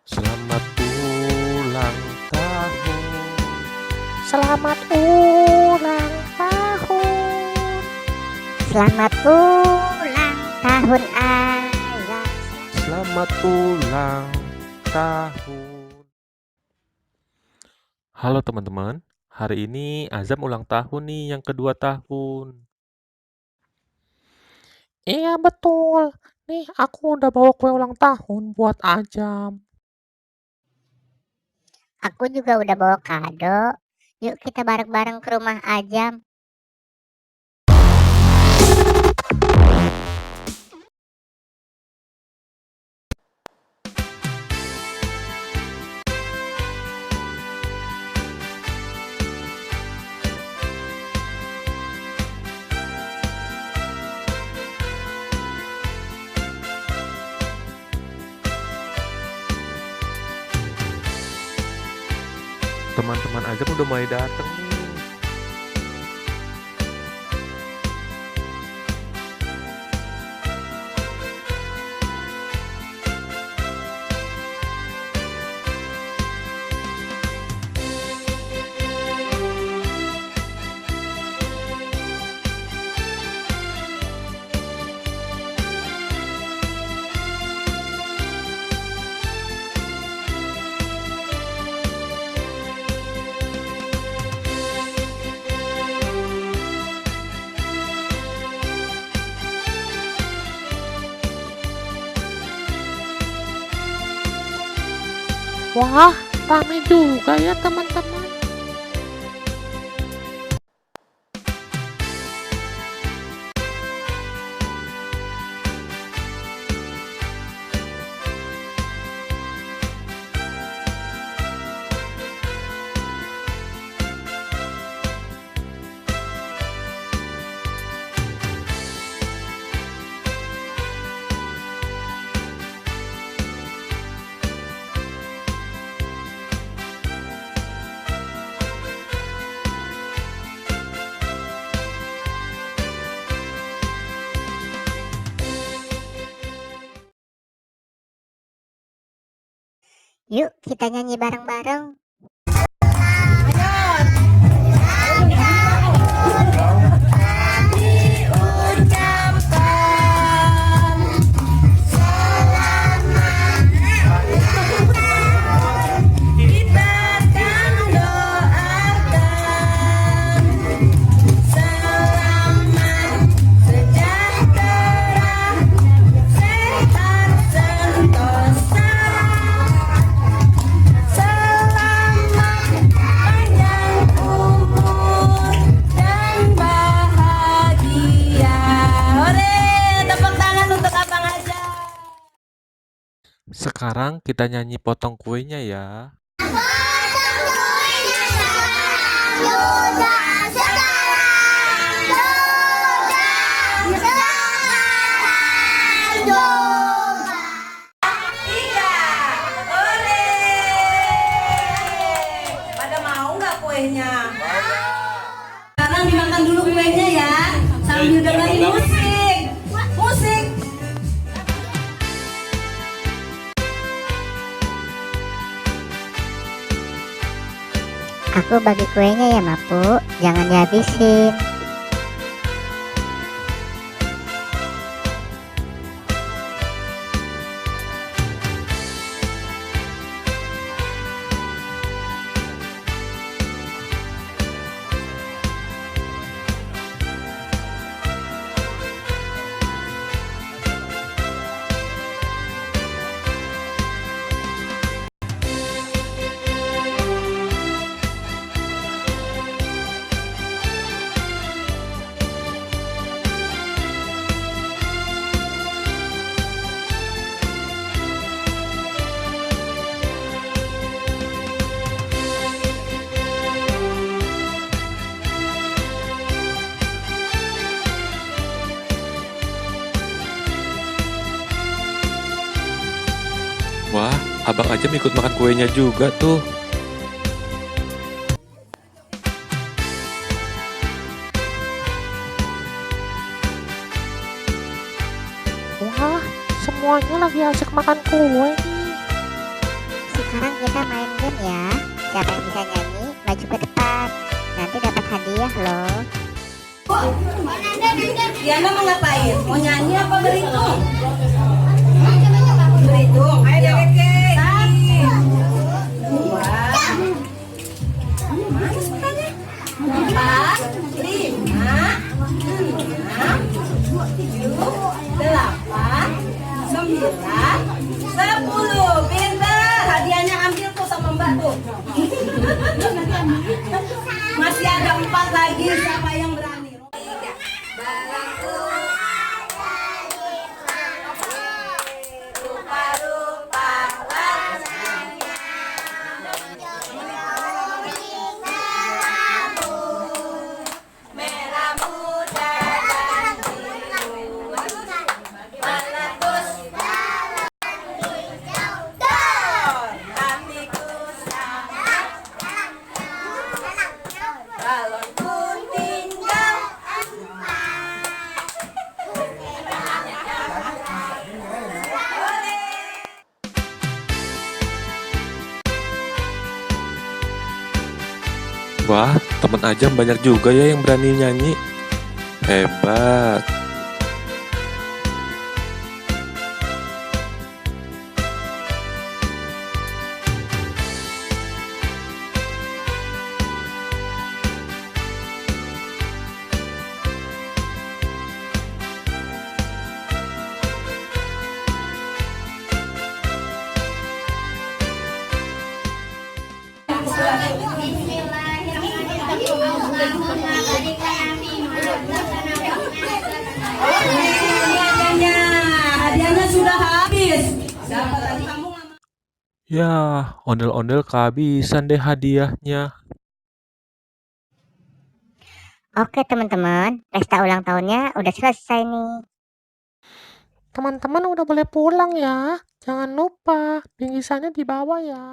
Selamat ulang tahun. Selamat ulang tahun. Selamat ulang tahun ayah. Selamat ulang tahun. Halo teman-teman, hari ini Azam ulang tahun nih yang kedua tahun. Iya betul. Nih aku udah bawa kue ulang tahun buat Ajam. Aku juga udah bawa kado. Yuk kita bareng-bareng ke rumah Ajam. Teman-teman Azam udah mulai datang nih. Wah, ramai juga ya teman-teman. Yuk kita nyanyi bareng-bareng. Sekarang kita nyanyi potong kuenya ya. Pada mau nggak kuenya? Sekarang dimakan dulu kuenya ya, sambil dengerin musik. Musik. Aku bagi kuenya ya Mapu, jangan dihabisin. Wah, abang Ajam ikut makan kuenya juga tuh. Wah, semuanya lagi asik makan kue nih. main game ya. Siapa yang bisa nyanyi, maju ke depan. Nanti dapat hadiah loh. Diana mau ngapain? Mau nyanyi apa berhitung? Berhitung. Ayo Dek. 1, 2, 4, 5, 6, 7, 8, 9, 10. Pintar. Hadiahnya ambil tuh sama Mbak tuh. Masih ada 4 lagi. Siapa yang berani? Wah, teman Ajam banyak juga ya yang berani nyanyi. Hebat. Hadiahnya sudah habis. Siapa tadi kamu nggak Ya, ondel-ondel kehabisan deh hadiahnya. Oke teman-teman, pesta ulang tahunnya udah selesai nih. Teman-teman udah boleh pulang ya. Jangan lupa bingkisannya dibawa ya.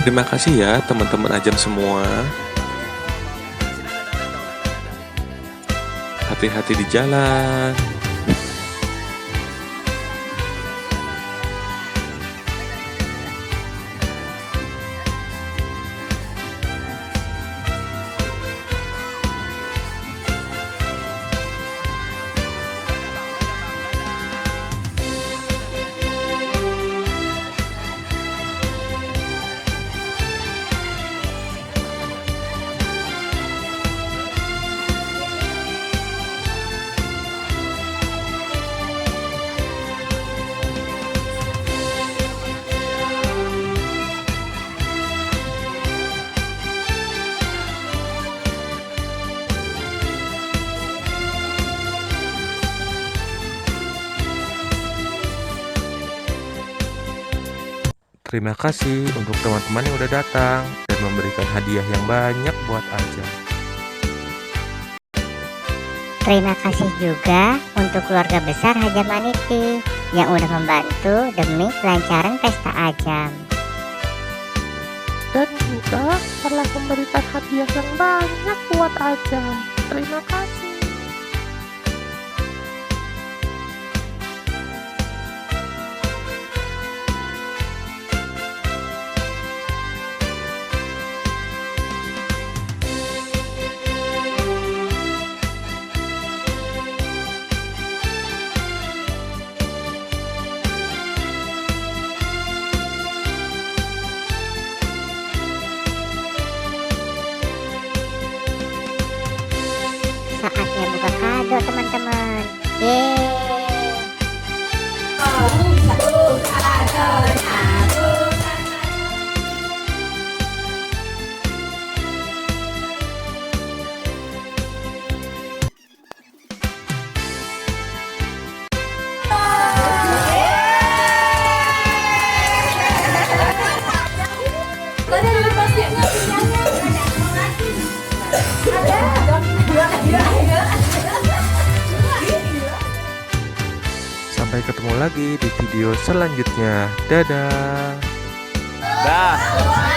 Terima kasih ya teman-teman Ajam semua. Hati-hati di jalan. Terima kasih untuk teman-teman yang udah datang dan memberikan hadiah yang banyak buat Ajam. Terima kasih juga untuk keluarga besar Hajam Maniti yang udah membantu demi kelancaran pesta Ajam. Dan juga telah memberikan hadiah yang banyak buat Ajam. Terima kasih. Saatnya buka kado teman-teman. Yeay. Sampai ketemu lagi di video selanjutnya. Dadah. Dah.